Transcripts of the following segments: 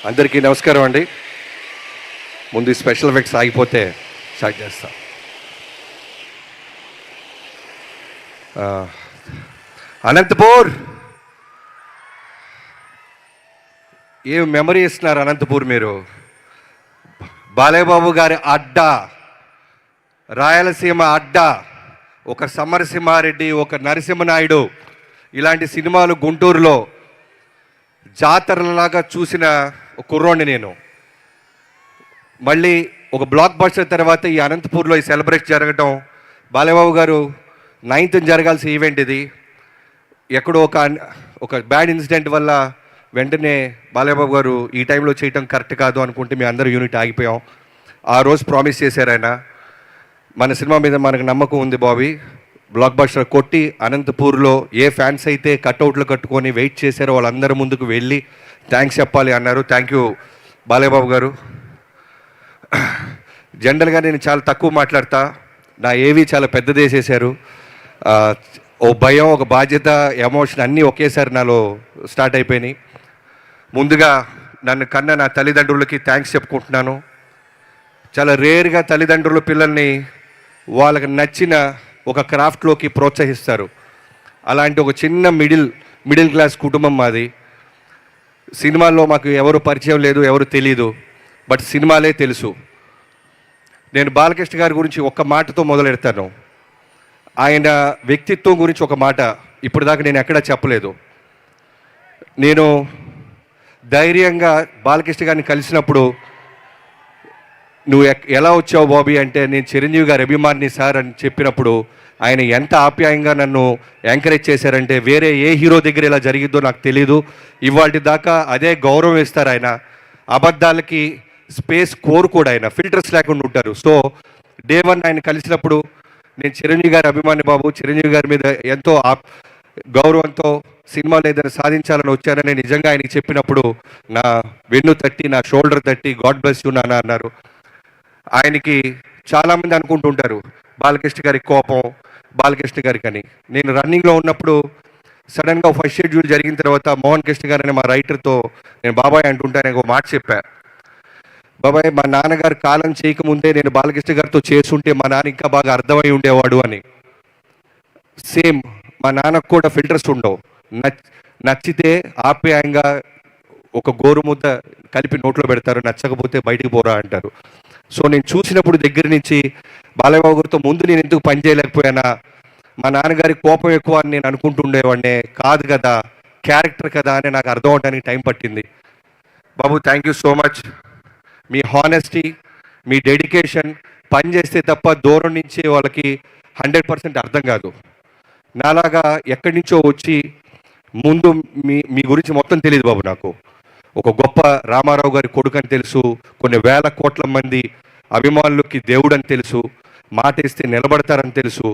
అందరికీ నమస్కారం అండి. ముందు స్పెషల్ ఎఫెక్ట్స్ ఆగిపోతే స్టార్ట్ చేస్తా. అనంతపూర్, ఏం మెమరీ ఇస్తున్నారు అనంతపూర్ మీరు? బాలయ్యబాబు గారి అడ్డా, రాయలసీమ అడ్డా, ఒక సమరసింహారెడ్డి, ఒక నరసింహనాయుడు, ఇలాంటి సినిమాలు గుంటూరులో జాతరలాగా చూసిన కుర్రోడిని నేను. మళ్ళీ ఒక బ్లాక్ బస్టర్ తర్వాత ఈ అనంతపూర్లో ఈ సెలబ్రేట్ జరగటం, బాలయ్యబాబు గారు 9th జరగాల్సిన ఈవెంట్ ఇది. ఎక్కడో ఒక బ్యాడ్ ఇన్సిడెంట్ వల్ల వెంటనే బాలయ్యబాబు గారు ఈ టైంలో చేయటం కరెక్ట్ కాదు అనుకుంటే మీ అందరూ యూనిట్ ఆగిపోయాం. ఆ రోజు ప్రామిస్ చేశారు ఆయన, మన సినిమా మీద మనకు నమ్మకం ఉంది బాబీ, బ్లాక్ బస్టర్ కొట్టి అనంతపూర్లో ఏ ఫ్యాన్స్ అయితే కట్అవుట్లు కట్టుకొని వెయిట్ చేశారో వాళ్ళందరూ ముందుకు వెళ్ళి థ్యాంక్స్ చెప్పాలి అన్నారు. థ్యాంక్ యూ బాలయ్యబాబు గారు. జనరల్గా నేను చాలా తక్కువ మాట్లాడతా, నా ఏవి చాలా పెద్దదేసేశారు. ఓ భయం, ఒక బాధ్యత, ఎమోషన్ అన్నీ ఒకేసారి నాలో స్టార్ట్ అయిపోయినాయి. ముందుగా నన్ను కన్న నా తల్లిదండ్రులకి థ్యాంక్స్ చెప్పుకుంటున్నాను. చాలా రేర్గా తల్లిదండ్రులు పిల్లల్ని వాళ్ళకి నచ్చిన ఒక క్రాఫ్ట్లోకి ప్రోత్సహిస్తారు. అలాంటి ఒక చిన్న మిడిల్ క్లాస్ కుటుంబం మాది. సినిమాల్లో మాకు ఎవరు పరిచయం లేదు, ఎవరు తెలీదు, బట్ సినిమాలే తెలుసు. నేను బాలకృష్ణ గారి గురించి ఒక్క మాటతో మొదలెడతాను. ఆయన వ్యక్తిత్వం గురించి ఒక మాట ఇప్పుడు దాకా నేను ఎక్కడా చెప్పలేదు. నేను ధైర్యంగా బాలకృష్ణ గారిని కలిసినప్పుడు, నువ్వు ఎలా వచ్చావు బాబీ అంటే, నేను చిరంజీవి గారి అభిమాని సార్ అని చెప్పినప్పుడు ఆయన ఎంత ఆప్యాయంగా నన్ను ఎంకరేజ్ చేశారంటే, వేరే ఏ హీరో దగ్గర ఇలా జరిగిద్దో నాకు తెలీదు. ఇవాటి దాకా అదే గౌరవం ఇస్తారు ఆయన. అబద్ధాలకి స్పేస్ కోరుకోడు ఆయన, ఫిల్టర్స్ లేకుండా ఉంటారు. సో డే 1 ఆయన కలిసినప్పుడు, నేను చిరంజీవి గారి అభిమాని బాబు, చిరంజీవి గారి మీద ఎంతో గౌరవంతో సినిమాలు ఏదైనా సాధించాలని వచ్చానని నిజంగా ఆయనకి చెప్పినప్పుడు నా వెన్ను తట్టి, నా షోల్డర్ తట్టి గాడ్ బ్లెస్ యూ నాన్న అన్నారు. ఆయనకి చాలామంది అనుకుంటుంటారు బాలకృష్ణ గారి కోపం, బాలకృష్ణ గారికి అని. నేను రన్నింగ్లో ఉన్నప్పుడు సడన్గా ఫస్ట్ షెడ్యూల్ జరిగిన తర్వాత మోహన్ కృష్ణ గారు అనే మా రైటర్తో నేను బాబాయ్ అంటుంటాను, ఒక మాట చెప్పా, బాబాయ్ మా నాన్నగారు కాలం చేయకముందే నేను బాలకృష్ణ గారితో చేస్తుంటే మా నాన్న ఇంకా బాగా అర్థమై ఉండేవాడు అని. సేమ్ మా నాన్నకు కూడా ఫిల్టర్స్ ఉండవు. నచ్చితే ఆప్యాయంగా ఒక గోరుముద్ద కలిపి నోట్లో పెడతారు, నచ్చకపోతే బయటికి పోరా అంటారు. సో నేను చూసినప్పుడు దగ్గర నుంచి బాలయ్యబాబు గారితో ముందు నేను ఎందుకు పని చేయలేకపోయానా, మా నాన్నగారి కోపం ఎక్కువ అని నేను అనుకుంటుండేవాడినే, కాదు కదా క్యారెక్టర్ కదా అని నాకు అర్థం అవడానికి టైం పట్టింది. బాబు థ్యాంక్ యూ సో మచ్. మీ హానెస్టీ, మీ డెడికేషన్, పని చేస్తే తప్ప దూరం నుంచి వాళ్ళకి 100% అర్థం కాదు. నాలాగా ఎక్కడి నుంచో వచ్చి ముందు మీ గురించి మొత్తం తెలియదు బాబు నాకు. ఒక గొప్ప రామారావు గారి కొడుకు అని తెలుసు, కొన్ని వేల కోట్ల మంది అభిమానులకి దేవుడు అని తెలుసు, మాట ఇస్తే నిలబడతారని తెలుసు,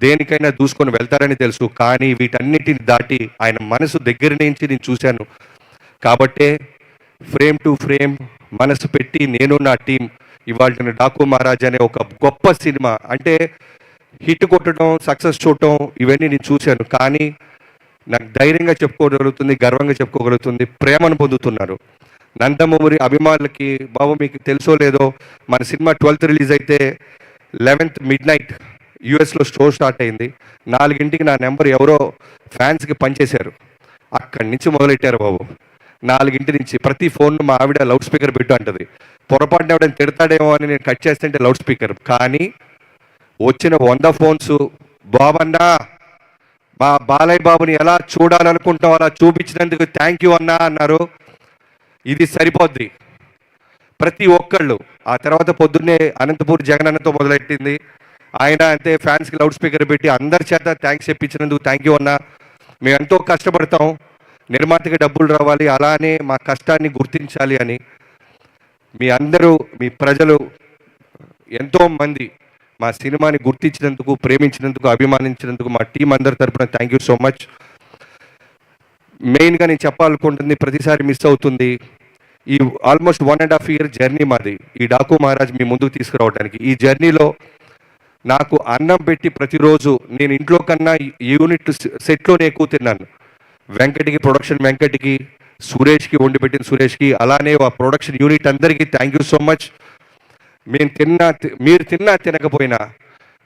దేనికైనా దూసుకొని వెళ్తారని తెలుసు. కానీ వీటన్నిటిని దాటి ఆయన మనసు దగ్గర నుంచి నేను చూశాను. కాబట్టే ఫ్రేమ్ టు ఫ్రేమ్ మనసు పెట్టి నేను నా టీం ఇవాళ డాకు మహారాజ్ అనే ఒక గొప్ప సినిమా, అంటే హిట్ కొట్టడం, సక్సెస్ చూడటం, ఇవన్నీ నేను చూశాను. కానీ నాకు ధైర్యంగా చెప్పుకోగలుగుతుంది, గర్వంగా చెప్పుకోగలుగుతుంది, ప్రేమను పొందుతున్నారు నందమూరి అభిమానులకి. బాబు మీకు తెలుసో లేదో, మన సినిమా 12th రిలీజ్ అయితే 11th midnight యూఎస్లో షో స్టార్ట్ అయింది. 4 నా నెంబర్ ఎవరో ఫ్యాన్స్కి పనిచేశారు. అక్కడి నుంచి మొదలెట్టారు బాబు. 4 నుంచి ప్రతి ఫోన్ మా ఆవిడ లౌడ్ స్పీకర్ పెట్టు అంటది. పొరపాటున ఎవడని తిడతాడేమో అని నేను కట్ చేస్తుంటే లౌడ్ స్పీకర్. కానీ వచ్చిన 100 ఫోన్స్, బాబన్నా మా బాలయ్య బాబుని ఎలా చూడాలనుకుంటాం అలా చూపించినందుకు థ్యాంక్ యూ అన్నా అన్నారు. ఇది సరిపోద్ది ప్రతి ఒక్కళ్ళు. ఆ తర్వాత పొద్దున్నే అనంతపూర్ జగనన్నతో మొదలెట్టింది. ఆయన అంతే ఫ్యాన్స్కి లౌడ్ స్పీకర్ పెట్టి అందరి చేత థ్యాంక్స్ చెప్పించినందుకు థ్యాంక్ యూ అన్నా. మేము ఎంతో కష్టపడతాం, నిర్మాతకి డబ్బులు రావాలి, అలానే మా కష్టాన్ని గుర్తించాలి అని. మీ అందరూ, మీ ప్రజలు ఎంతోమంది మా సినిమాని గుర్తించినందుకు, ప్రేమించినందుకు, అభిమానించినందుకు మా టీం అందరి తరపున థ్యాంక్ యూ సో మచ్. మెయిన్గా నేను చెప్పాలనుకుంటుంది, ప్రతిసారి మిస్ అవుతుంది, ఈ ఆల్మోస్ట్ 1.5 year జర్నీ మాది ఈ డాకు మహారాజ్ మీ ముందుకు తీసుకురావడానికి. ఈ జర్నీలో నాకు అన్నం పెట్టి ప్రతిరోజు నేను ఇంట్లో కన్నా యూనిట్ సెట్లోనే ఎక్కువ తిన్నాను. వెంకటికి, ప్రొడక్షన్ వెంకటికి, సురేష్కి వండి పెట్టిన సురేష్కి, అలానే ఆ ప్రొడక్షన్ యూనిట్ అందరికీ థ్యాంక్ యూ సో మచ్. మీరు తిన్నా తినకపోయినా,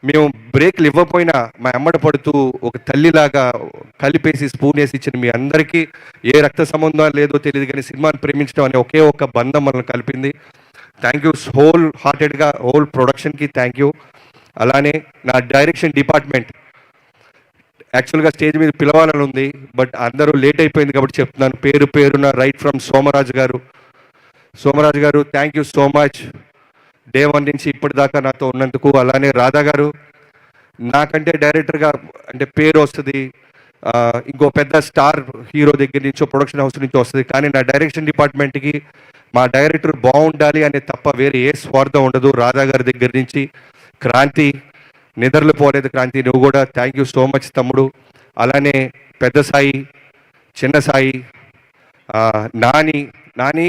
మేము బ్రేక్లు ఇవ్వకపోయినా మా అమ్మడ పడుతూ ఒక తల్లిలాగా కలిపేసి స్పూన్ వేసి ఇచ్చిన మీ అందరికీ, ఏ రక్త సంబంధం లేదో తెలియదు కానీ సినిమాని ప్రేమించడం అనే ఒకే ఒక బంధం మనల్ని కలిపింది. థ్యాంక్ యూ హోల్ హార్టెడ్గా, హోల్ ప్రొడక్షన్కి థ్యాంక్ యూ. అలానే నా డైరెక్షన్ డిపార్ట్మెంట్, యాక్చువల్గా స్టేజ్ మీద పిలవాలని ఉంది, బట్ అందరూ లేట్ అయిపోయింది కాబట్టి చెప్తున్నాను. పేరున రైట్ ఫ్రమ్ సోమరాజు గారు thank you so much. Day 1 నుంచి ఇప్పటిదాకా నాతో ఉన్నందుకు. అలానే రాధా గారు, నాకంటే డైరెక్టర్గా అంటే పేరు వస్తుంది, ఇంకో పెద్ద స్టార్ హీరో దగ్గర నుంచో ప్రొడక్షన్ హౌస్ నుంచి వస్తుంది, కానీ నా డైరెక్షన్ డిపార్ట్మెంట్కి మా డైరెక్టర్ బాగుండాలి అనే తప్ప వేరే ఏ స్వార్థం ఉండదు. రాధా గారి దగ్గర నుంచి క్రాంతి, నిద్రలు పోలేదు క్రాంతి, నువ్వు కూడా థ్యాంక్ యూ సో మచ్ తమ్ముడు. అలానే పెద్ద సాయి, చిన్న సాయి, నాని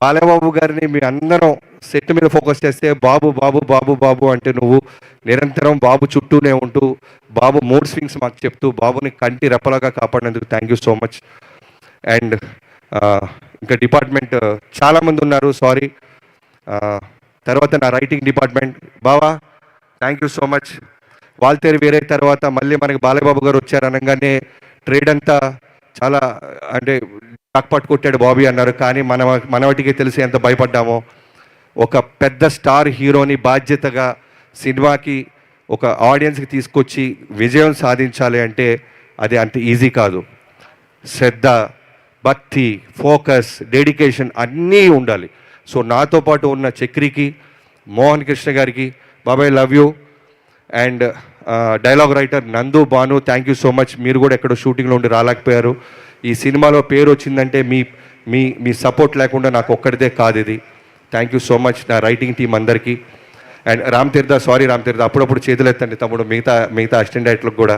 బాలబాబు గారిని మీ అందరం సెట్ మీద ఫోకస్ చేస్తే బాబు బాబు బాబు బాబు అంటే నువ్వు నిరంతరం బాబు చుట్టూనే ఉంటూ బాబు మూడ్ స్వింగ్స్ మాకు చెప్తూ బాబుని కంటి రెప్పలాగా కాపాడినందుకు thank you so much. And ఇంకా డిపార్ట్మెంట్ చాలామంది ఉన్నారు, సారీ. తర్వాత నా రైటింగ్ డిపార్ట్మెంట్, బావా thank you so much. Waltair వేరే తర్వాత మళ్ళీ మనకి బాలబాబు గారు వచ్చారు అనగానే ట్రేడ్ అంతా చాలా అంటే జాక్పాట్ కొట్టాడు బాబీ అన్నారు, కానీ మనవటికి తెలిసి ఎంత భయపడ్డామో. ఒక పెద్ద స్టార్ హీరోని బాధ్యతగా సినిమాకి ఒక ఆడియన్స్కి తీసుకొచ్చి విజయం సాధించాలి అంటే అది అంత ఈజీ కాదు. శ్రద్ధ, భక్తి, ఫోకస్, డెడికేషన్ అన్నీ ఉండాలి. సో నాతో పాటు ఉన్న చక్రికి, మోహన్ కృష్ణ గారికి, బాబాయ్ love you. And dialogue writer Nandu, Bhanu thank you so much. మీరు కూడా ఎక్కడో షూటింగ్లో ఉండి రాలేకపోయారు. ఈ సినిమాలో పేరు వచ్చిందంటే మీ సపోర్ట్ లేకుండా నాకు ఒక్కడిదే కాదు ఇది. థ్యాంక్ యూ సో మచ్ నా రైటింగ్ టీం అందరికీ. And Ram Tirtha, sorry Ram తీర్థ, అప్పుడప్పుడు చేతులు ఎత్తండి తమ్ముడు, మిగతా అసిస్టెంట్ డైరెక్టర్లకు కూడా.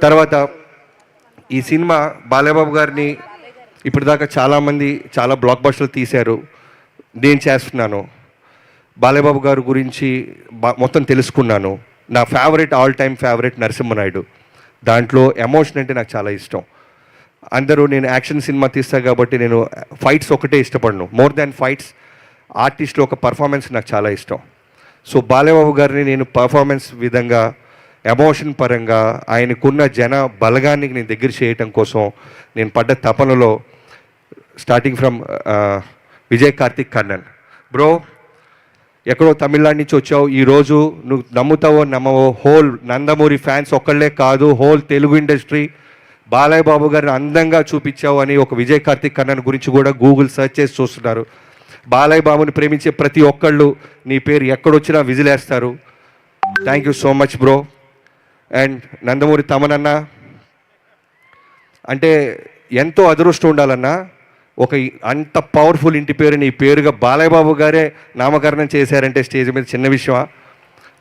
తర్వాత ఈ సినిమా బాలబాబు గారిని ఇప్పటిదాకా చాలామంది చాలా బ్లాక్ బస్టర్లు తీశారు, నేను చేస్తున్నాను. బాలబాబు గారి గురించి మొత్తం తెలుసుకున్నాను. నా favourite, all time favourite Narasimha Naidu. దాంట్లో ఎమోషన్ అంటే నాకు చాలా ఇష్టం. అందరూ నేను యాక్షన్ సినిమా తీస్తా కాబట్టి నేను ఫైట్స్ ఒకటే ఇష్టపడను, మోర్ దాన్ ఫైట్స్ ఆర్టిస్ట్లో ఒక పర్ఫార్మెన్స్ నాకు చాలా ఇష్టం. సో బాలబాబు గారిని నేను పర్ఫార్మెన్స్ విధంగా, ఎమోషన్ పరంగా, ఆయనకున్న జన బలగాన్ని నేను దగ్గర చేయటం కోసం నేను పడ్డ తపనలో starting from Vijay Karthik Kannan bro, ఎక్కడో తమిళనాడు నుంచి వచ్చావు, ఈరోజు నువ్వు నమ్ముతావో నమ్మవో హోల్ నందమూరి ఫ్యాన్స్ ఒక్కళ్ళే కాదు, హోల్ తెలుగు ఇండస్ట్రీ బాలయ్య బాబు గారిని అందంగా చూపించావు అని ఒక విజయ్ కార్తిక్ కన్నన్ గురించి కూడా గూగుల్ సెర్చ్ చేసి చూస్తున్నారు. బాలయ్య బాబుని ప్రేమించే ప్రతి ఒక్కళ్ళు నీ పేరు ఎక్కడొచ్చినా విజిలేస్తారు. Thank you so much bro. And Nandamuri తమనన్న అంటే ఎంతో అదృష్టం ఉండాలన్నా, ఒక అంత పవర్ఫుల్ ఇంటి పేరు నీ పేరుగా బాలయ్య బాబు గారే నామకరణం చేశారంటే స్టేజ్ మీద చిన్న విషయమా?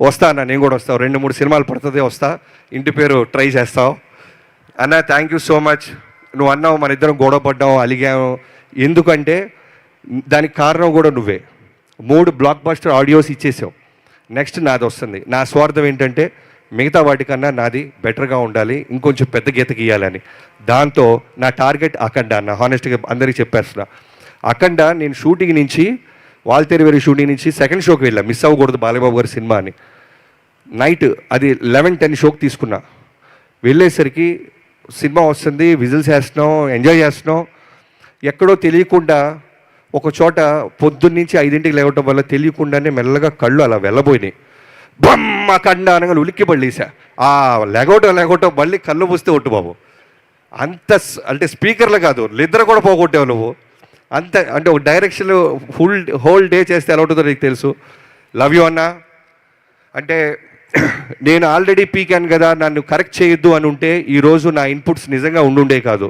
వస్తా అన్న, నేను కూడా వస్తావు, 2-3 సినిమాలు పడుతుంది, వస్తా, ఇంటి పేరు ట్రై చేస్తావు అన్న. Thank you so much. నువ్వు అన్నావు మన ఇద్దరం గొడవ పడ్డాము, అలిగాము, ఎందుకంటే దానికి కారణం కూడా నువ్వే. 3 బ్లాక్ బస్టర్ ఆడియోస్ ఇచ్చేసావు, నెక్స్ట్ నాది వస్తుంది. నా స్వార్థం ఏంటంటే మిగతా వాటికన్నా నాది బెటర్గా ఉండాలి, ఇంకొంచెం పెద్ద గీత గీయాలని. దాంతో నా టార్గెట్ అఖండ అన్న, హానెస్ట్గా అందరికీ చెప్పేస్తున్నా. అఖండ నేను షూటింగ్ నుంచి, వాల్తేరు వేరే షూటింగ్ నుంచి సెకండ్ షోకి వెళ్ళా, మిస్ అవ్వకూడదు బాలబాబు గారి సినిమా అని. నైట్ అది 11-10 షోకి తీసుకున్నా. వెళ్ళేసరికి సినిమా వస్తుంది, విజిల్స్ వేస్తున్నాం, ఎంజాయ్ చేస్తున్నాం. ఎక్కడో తెలియకుండా ఒక చోట పొద్దున్నుంచి 5ంటికి లేవటం వల్ల తెలియకుండానే మెల్లగా కళ్ళు అలా వెళ్ళబోయినాయి. బొమ్మ కండ అనగా ఉలిక్కి పడలేసా. ఆ లెగవటం మళ్ళీ కళ్ళు మూస్తే ఒట్టు బాబు, అంత అంటే స్పీకర్లు కాదు, నిద్ర కూడా పోగొట్టావు నువ్వు. అంత అంటే ఒక డైరెక్షన్ హోల్ డే చేస్తే ఎలా ఉంటుందో నీకు తెలుసు. లవ్ యూ అన్న. అంటే నేను ఆల్రెడీ పీకాను కదా, నన్ను కరెక్ట్ చేయొద్దు అని ఉంటే ఈరోజు నా ఇన్పుట్స్ నిజంగా ఉండుండే కాదు.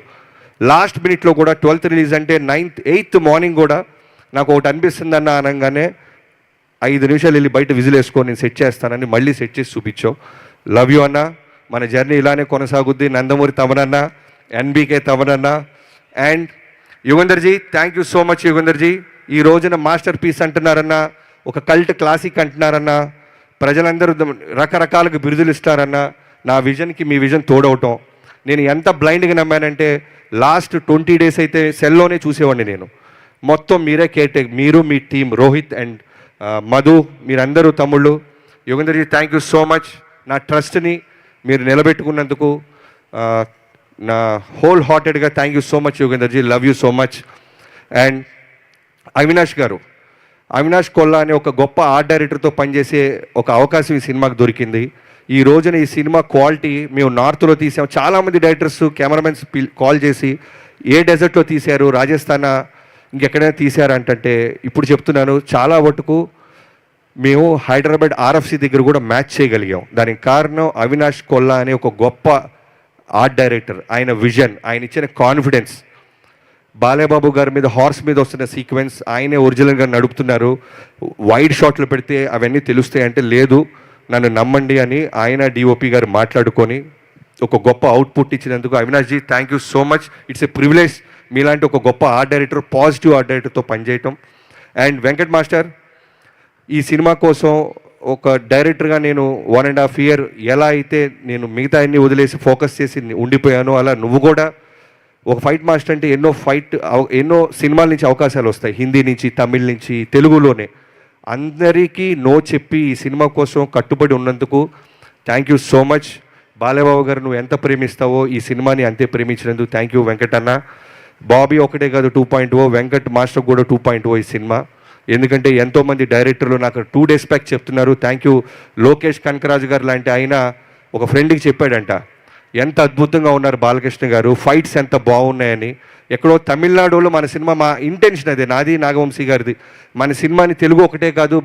లాస్ట్ మినిట్లో కూడా 12th రిలీజ్ అంటే 8th మార్నింగ్ కూడా నాకు ఒకటి అనిపిస్తుందన్న అనగానే 5 నిమిషాలు వెళ్ళి బయట విజిల్ వేసుకొని నేను సెట్ చేస్తానని మళ్ళీ సెట్ చేసి చూపించావు. లవ్ యూ అన్న. మన జర్నీ ఇలానే కొనసాగుద్ది. నందమూరి తమనన్న, ఎన్బీకే తమనన్న. అండ్ యుగంధర్జీ, థ్యాంక్ యూ సో మచ్ యుగంధర్జీ. ఈ రోజున మాస్టర్ పీస్ అంటున్నారన్న, ఒక కల్ట్ క్లాసిక్ అంటున్నారన్న, ప్రజలందరూ రకరకాలుగా బిరుదులు ఇస్తారన్న. నా విజన్కి మీ విజన్ తోడవటం. నేను ఎంత బ్లైండ్గా నమ్మానంటే లాస్ట్ 20 days అయితే సెల్లోనే చూసేవాడిని నేను. మొత్తం మీరే కేర్ మీరు మీ టీం రోహిత్ అండ్ మధు మీరందరూ తమ్ముళ్ళు. యోగేందర్జీ థ్యాంక్ యూ సో మచ్. నా ట్రస్ట్ని మీరు నిలబెట్టుకున్నందుకు నా హోల్ హార్టెడ్గా థ్యాంక్ యూ సో మచ్ యోగేందర్జీ, love you so much. And Avinash Kolla అనే ఒక గొప్ప ఆర్ట్ డైరెక్టర్తో పనిచేసే ఒక అవకాశం ఈ సినిమాకి దొరికింది. ఈ రోజున ఈ సినిమా క్వాలిటీ మేము నార్త్లో తీసాం. చాలామంది డైరెక్టర్స్ కెమెరామెన్స్ కాల్ చేసి ఏ డెజర్ట్లో తీశారు, రాజస్థాన్ ఇంకెక్కడైనా తీశారంటే ఇప్పుడు చెప్తున్నాను, చాలా మటుకు మేము హైదరాబాద్ ఆర్ఎఫ్సి దగ్గర కూడా మ్యాచ్ చేయగలిగాం. దానికి కారణం అవినాష్ కొల్లా అనే ఒక గొప్ప ఆర్ట్ డైరెక్టర్, ఆయన విజన్, ఆయన ఇచ్చిన కాన్ఫిడెన్స్. బాలయ్యబాబు గారి మీద హార్స్ మీద వస్తున్న సీక్వెన్స్ ఆయనే ఒరిజినల్గా నడుపుతున్నారు. వైడ్ షాట్లు పెడితే అవన్నీ తెలుస్తాయి అంటే లేదు, నన్ను నమ్మండి అని ఆయన డిఓపి గారు మాట్లాడుకొని ఒక గొప్ప అవుట్పుట్ ఇచ్చినందుకు అవినాష్జీ thank you so much. It's a privilege మీలాంటి ఒక గొప్ప ఆర్ట్ డైరెక్టర్, పాజిటివ్ ఆర్ట్ డైరెక్టర్తో పనిచేయటం. అండ్ వెంకట్ మాస్టర్, ఈ సినిమా కోసం ఒక డైరెక్టర్గా నేను 1.5 year ఎలా అయితే నేను మిగతా అన్ని వదిలేసి ఫోకస్ చేసి ఉండిపోయానో, అలా నువ్వు కూడా ఒక ఫైట్ మాస్టర్ అంటే ఎన్నో సినిమాల నుంచి అవకాశాలు వస్తాయి, హిందీ నుంచి, తమిళ్ నుంచి, తెలుగులోనే. అందరికీ నో చెప్పి ఈ సినిమా కోసం కట్టుబడి ఉన్నందుకు thank you so much. Balayya Babu గారు నువ్వు ఎంత ప్రేమిస్తావో ఈ సినిమాని అంతే ప్రేమించినందుకు థ్యాంక్ యూ వెంకట్ అన్న. బాబీ ఒకటే కాదు 2.0, వెంకట్ మాస్టర్ కూడా 2.0 ఈ సినిమా. ఎందుకంటే ఎంతోమంది డైరెక్టర్లు నాకు 2 days బ్యాక్ చెప్తున్నారు. థ్యాంక్ యూ లోకేష్ కనకరాజు గారు లాంటి ఆయన ఒక ఫ్రెండ్కి చెప్పాడంట, ఎంత అద్భుతంగా ఉన్నారు బాలకృష్ణ గారు, ఫైట్స్ ఎంత బాగున్నాయని. ఎక్కడో తమిళనాడులో మన సినిమా, మా ఇంటెన్షన్ అదే, నాది నాగవంశీ గారిది, మన సినిమాని తెలుగు ఒకటే కాదు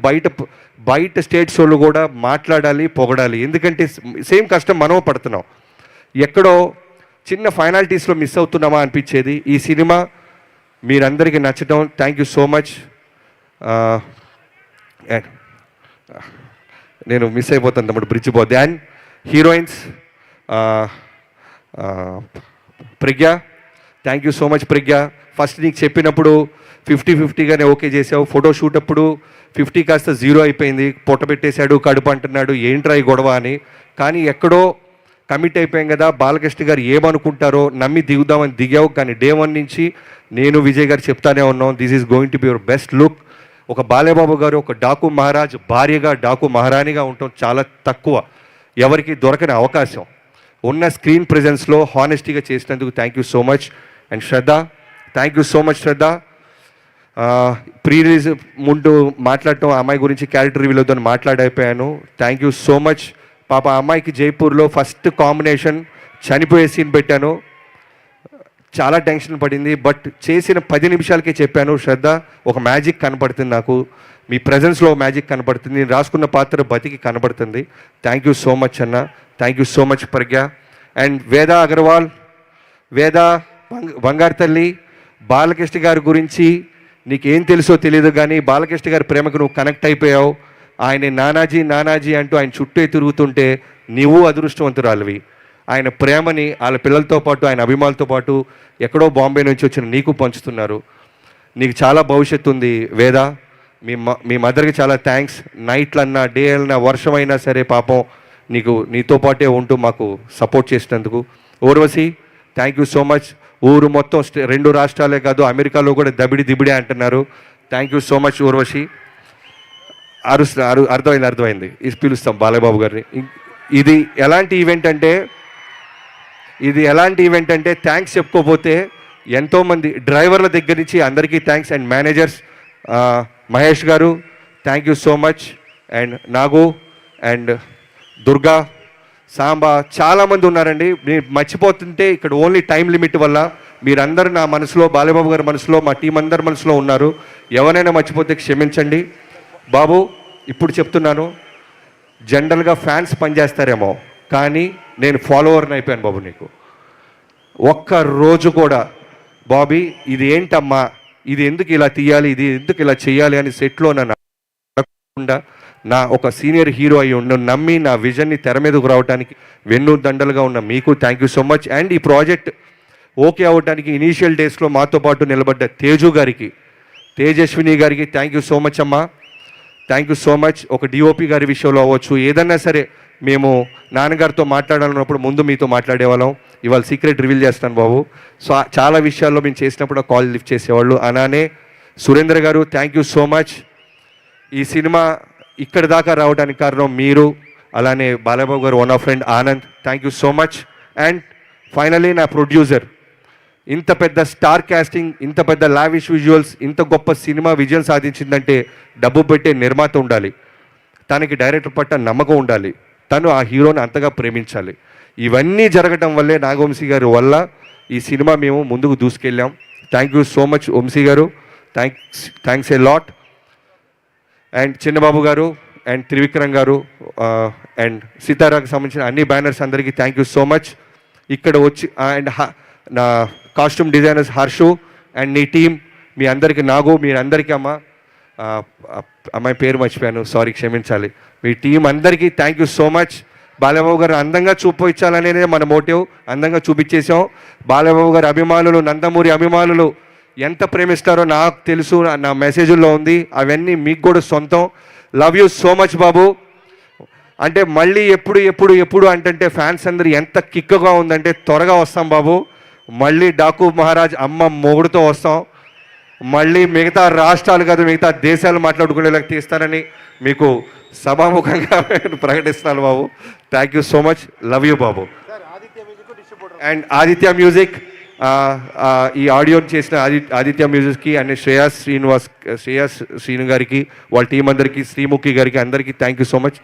బయట స్టేట్స్ వాళ్ళు కూడా మాట్లాడాలి, పొగడాలి. ఎందుకంటే సేమ్ కష్టం మనం పడుతున్నాం. ఎక్కడో చిన్న ఫైనాలిటీస్లో మిస్ అవుతున్నామా అనిపించేది. ఈ సినిమా మీరందరికీ నచ్చడం థ్యాంక్ యూ సో మచ్. నేను మిస్ అయిపోతాను తమ్ముడు, బ్రిడ్జ్ పోద్ది. And heroines Pragya, thank you so much Pragya. First నీకు చెప్పినప్పుడు 50-50గానే ఓకే చేసావు. ఫోటో షూట్ అప్పుడు 50 కాస్త 0 అయిపోయింది. పొట్ట పెట్టేశాడు, కడుపు అంటున్నాడు, ఏంట్రా ఈ గొడవ అని. కానీ ఎక్కడో కమిట్ అయిపోయాం కదా, బాలకృష్ణ గారు ఏమనుకుంటారో నమ్మి దిగుదామని దిగావు. కానీ డే 1 నుంచి నేను విజయ్ గారు చెప్తానే ఉన్నాం, this is going to be your best look. ఒక బాలయ్యబాబు గారు ఒక డాకు మహారాజ్ భార్యగా, డాకు మహారాణిగా ఉండటం చాలా తక్కువ, ఎవరికి దొరకని అవకాశం. ఉన్న స్క్రీన్ ప్రెజెన్స్లో హానెస్టీగా చేసినందుకు thank you so much. And Shraddha, thank you so much Shraddha. Pre release ముందు మాట్లాడటం, అమ్మాయి గురించి క్యారెక్టర్ రివ్యూలో మాట్లాడైపోయాను. Thank you so much. పాప అమ్మాయికి జైపూర్లో ఫస్ట్ కాంబినేషన్ చనిపోయే సీన్ పెట్టాను, చాలా టెన్షన్ పడింది. బట్ చేసిన 10 నిమిషాలకే చెప్పాను, శ్రద్ధ ఒక మ్యాజిక్ కనపడుతుంది నాకు, మీ ప్రజెన్స్లో మ్యాజిక్ కనపడుతుంది, నేను రాసుకున్న పాత్ర బతికి కనపడుతుంది. థ్యాంక్ యూ సో మచ్ అన్న, thank you so much Pragya. And Veda Agarwal, వేద బంగారు తల్లి, బాలకృష్ణ గారి గురించి నీకేం తెలుసో తెలియదు కానీ బాలకృష్ణ గారి ప్రేమకు నువ్వు కనెక్ట్ అయిపోయావు. ఆయన నానాజీ నానాజీ అంటూ ఆయన చుట్టూ తిరుగుతుంటే నీవు అదృష్టవంతురాలివి. ఆయన ప్రేమని వాళ్ళ పిల్లలతో పాటు, ఆయన అభిమానులతో పాటు ఎక్కడో బాంబే నుంచి వచ్చిన నీకు పంచుతున్నారు. నీకు చాలా భవిష్యత్తు ఉంది వేద. మీ మదర్కి చాలా థ్యాంక్స్. నైట్లన్నా, డే అన్నా, వర్షం అయినా సరే పాపం నీతో పాటే ఉంటూ మాకు సపోర్ట్ చేసినందుకు. Urvashi, thank you so much. ఊరు మొత్తం 2 రాష్ట్రాలే కాదు, అమెరికాలో కూడా దిబిడే అంటున్నారు. Thank you so much Urvashi. అర్థమైంది. ఇది పిలుస్తాం బాలయ్యబాబు గారిని. ఇది ఎలాంటి ఈవెంట్ అంటే థ్యాంక్స్ చెప్పుకోపోతే ఎంతోమంది డ్రైవర్ల దగ్గర నుంచి అందరికీ థ్యాంక్స్. అండ్ మేనేజర్స్ మహేష్ గారు thank you so much. And Nagu and Durga, Samba, చాలామంది ఉన్నారండి. నేను మర్చిపోతుంటే ఇక్కడ ఓన్లీ టైం లిమిట్ వల్ల మీరందరూ నా మనసులో, బాలయ్యబాబు గారి మనసులో, మా టీం అందరి మనసులో ఉన్నారు. ఎవరైనా మర్చిపోతే క్షమించండి. బాబు ఇప్పుడు చెప్తున్నాను, జనరల్గా ఫ్యాన్స్ పనిచేస్తారేమో కానీ నేను ఫాలోవర్ని అయిపోయాను బాబు నీకు. ఒక్క రోజు కూడా బాబీ ఇది ఏంటమ్మా, ఇది ఎందుకు ఇలా తీయాలి, ఇది ఎందుకు ఇలా చేయాలి అని సెట్లో నన్ను నా ఒక సీనియర్ హీరో అయ్యి నమ్మి నా విజన్ని తెర మీదకు రావడానికి వెన్ను దండలుగా ఉన్న మీకు thank you so much. And ఈ ప్రాజెక్ట్ ఓకే అవ్వడానికి ఇనీషియల్ డేస్లో మాతో పాటు నిలబడ్డ తేజు గారికి, తేజస్విని గారికి థ్యాంక్ యూ సో మచ్ అమ్మా, థ్యాంక్ యూ సో మచ్. ఒక డిఓపి గారి విషయంలో అవ్వచ్చు, ఏదన్నా సరే మేము నాన్నగారితో మాట్లాడాలన్నప్పుడు ముందు మీతో మాట్లాడేవాళ్ళం. ఇవాళ సీక్రెట్ రివీల్ చేస్తాను బాబు. సో చాలా విషయాల్లో మేము చేసినప్పుడు కాల్ లిఫ్ట్ చేసేవాళ్ళు. అలానే సురేంద్ర గారు, థ్యాంక్ యూ సో మచ్. ఈ సినిమా ఇక్కడ దాకా రావడానికి కారణం మీరు. అలానే బాలబాబు గారు one of friend Anand, thank you so much. And finally నా ప్రొడ్యూసర్, ఇంత పెద్ద స్టార్ కాస్టింగ్, ఇంత పెద్ద లావిష్ విజువల్స్, ఇంత గొప్ప సినిమా విజయం సాధించిందంటే డబ్బు పెట్టే నిర్మాత ఉండాలి, తనకి డైరెక్టర్ పట్ల నమ్మకం ఉండాలి, తను ఆ హీరోని అంతగా ప్రేమించాలి. ఇవన్నీ జరగటం వల్లే నాగవంశీ గారి వల్ల ఈ సినిమా మేము ముందుకు దూసుకెళ్ళాం. Thank you so much Vamshi గారు, thanks a lot. And Chinnababu గారు అండ్ త్రివిక్రమ్ గారు అండ్ సితారాకు సంబంధించిన అన్ని బ్యానర్స్ అందరికీ థ్యాంక్ యూ సో మచ్. ఇక్కడ వచ్చి అండ్ నా కాస్ట్యూమ్ డిజైనర్స్ హర్షు అండ్ నీ టీం, మీ అందరికీ, నాగు, మీ అందరికీ, అమ్మాయి పేరు మర్చిపోయాను, సారీ, క్షమించాలి. మీ టీం అందరికీ thank you so much. Balababu గారు అందంగా చూపించాలనేదే మన మోటివ్, అందంగా చూపించేసాం. బాలబాబు గారి అభిమానులు, నందమూరి అభిమానులు ఎంత ప్రేమిస్తారో నాకు తెలుసు, నా మెసేజ్లో ఉంది, అవన్నీ మీకు కూడా సొంతం. లవ్ యూ సో మచ్ బాబు. అంటే మళ్ళీ ఎప్పుడు అంటే ఫ్యాన్స్ అందరూ ఎంత కిక్గా ఉందంటే త్వరగా వస్తాం బాబు. మళ్ళీ డాకు మహారాజ్ అమ్మ మొగుడుతో వస్తాం. మళ్ళీ మిగతా రాష్ట్రాలు కాదు, మిగతా దేశాలు మాట్లాడుకునేలాగా తీస్తారని మీకు సభాముఖంగా ప్రకటిస్తాను బాబు. Thank you so much, love you బాబు. అండ్ ఆదిత్య మ్యూజిక్, ఈ ఆడియోని చేసిన ఆదిత్య మ్యూజిక్కి అండ్ శ్రేయాస్ శ్రీను గారికి, వాళ్ళ టీం అందరికీ, శ్రీముఖి గారికి, అందరికీ థ్యాంక్ యూ సో మచ్.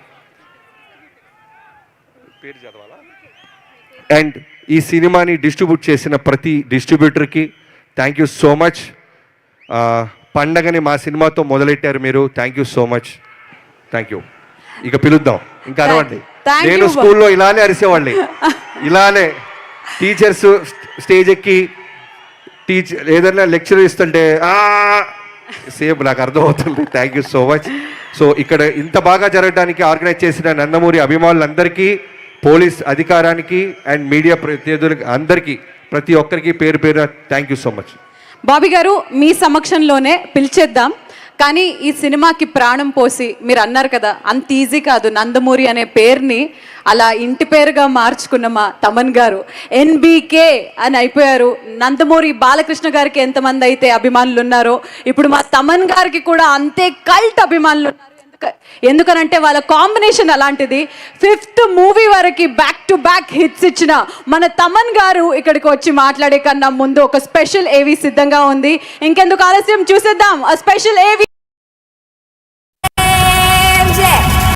పేరు చదవాలా? అండ్ ఈ సినిమాని డిస్ట్రిబ్యూట్ చేసిన ప్రతి డిస్ట్రిబ్యూటర్కి థ్యాంక్ యూ సో మచ్. పండగని మా సినిమాతో మొదలెట్టారు మీరు, thank you so much. Thank you. ఇక పిలుద్దాం, ఇంకా అరవండి. నేను స్కూల్లో ఇలానే అరిసేవాళ్ళని, ఇలానే టీచర్స్ స్టేజ్ ఎక్కి ఏదైనా లెక్చర్ ఇస్తుంటే సేమ్ నాకు అర్థమవుతుంది. Thank you so much. So ఇక్కడ ఇంత బాగా జరగడానికి ఆర్గనైజ్ చేసిన నందమూరి అభిమానులందరికీ, పోలీస్ అధికారానికి అండ్ మీడియా ప్రతినిధులకి అందరికీ, ప్రతి ఒక్కరికి పేరు పేరు thank you so much. Bobby గారు, మీ సమక్షంలోనే పిలిచేద్దాం, కానీ ఈ సినిమాకి ప్రాణం పోసి మీరు అన్నారు కదా, అంత ఈజీ కాదు నందమూరి అనే పేరుని అలా ఇంటి పేరుగా మార్చుకున్న మా తమన్ గారు ఎన్బీకే అని అయిపోయారు. నందమూరి బాలకృష్ణ గారికి ఎంతమంది అయితే అభిమానులు ఉన్నారో, ఇప్పుడు మా తమన్ గారికి కూడా అంతే కల్ట్ అభిమానులు ఉన్నారు. ఎందుకనంటే వాళ్ళ కాంబినేషన్ అలాంటిది. 5th మూవీ వరకు బ్యాక్ టు బ్యాక్ హిట్స్ ఇచ్చిన మన తమన్ గారు ఇక్కడికి వచ్చి మాట్లాడే కన్నా ముందు ఒక స్పెషల్ ఏవి సిద్ధంగా ఉంది. ఇంకెందుకు ఆలస్యం, చూసేద్దాం ఆ స్పెషల్ ఏవి.